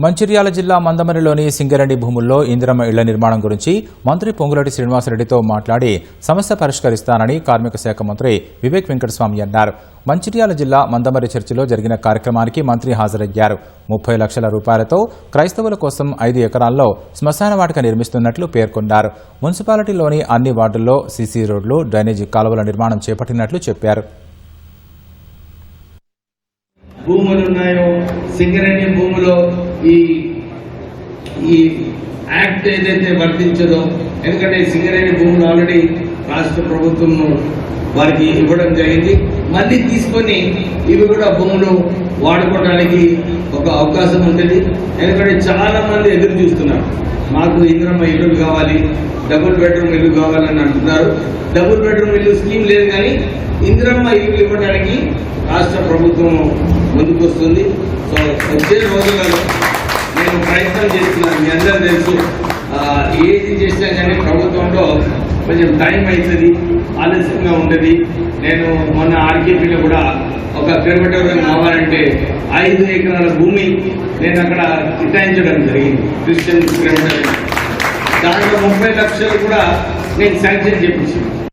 మంచిర్యాల జిల్లా మందమరిలోని సింగరేణి భూముల్లో ఇందిరమ్మ ఇళ్ల నిర్మాణం గురించి మంత్రి పొంగులేటి శ్రీనివాసరెడ్డితో మాట్లాడి సమస్య పరిష్కరిస్తానని కార్మిక శాఖ మంత్రి వివేక్ వెంకటస్వామి అన్నారు. మంచిర్యాల జిల్లా మందమరి చర్చిలో జరిగిన కార్యక్రమానికి మంత్రి హాజరయ్యారు. 30 లక్షల రూపాయలతో క్రైస్తవుల కోసం 5 ఎకరాల్లో శ్మశాన వాటిక నిర్మిస్తున్నట్లు పేర్కొన్నారు. మున్సిపాలిటీలోని అన్ని వార్డుల్లో సీసీ రోడ్లు, డ్రైనేజీ కాలువల నిర్మాణం చేపట్టినట్లు చెప్పారు. భూములు ఉన్నాయో సింగరేణి భూములో ఈ యాక్ట్ ఏదైతే వర్తించదో, ఎందుకంటే సింగరేణి భూములు ఆల్రెడీ రాష్ట్ర ప్రభుత్వం వారికి ఇవ్వడం జరిగింది. మళ్ళీ తీసుకొని ఇవి కూడా భూములు వాడుకోవడానికి ఒక అవకాశం ఉంటుంది. ఎందుకంటే చాలా మంది ఎదురు చూస్తున్నారు, మాకు ఇందిరమ్మ ఇల్లు కావాలి, డబుల్ బెడ్రూమ్ ఇల్లు కావాలని అంటున్నారు. డబుల్ బెడ్రూమ్ ఇల్లు స్కీమ్ లేదు, కానీ ఇందిరమ్మ ఇల్లు ఇవ్వడానికి రాష్ట్ర ప్రభుత్వం ముందుకు వస్తుంది. సో వచ్చే రోజులలో నేను ప్రయత్నం చేస్తున్నాను. మీ అందరూ తెలుసు, ఏది చేసినా కానీ ప్రభుత్వంలో కొంచెం టైం అవుతుంది, ఆలస్యంగా ఉంటుంది. నేను మొన్న ఆర్కేపీలో కూడా ఒక క్రిమిటోరియం కావాలంటే 5 ఎకరాల భూమి నేను అక్కడ కేటాయించడం జరిగింది, క్రిస్టియన్ క్రిమిటోరియం. దాంట్లో 30 లక్షలు కూడా నేను శాంక్షన్ చేయించాను.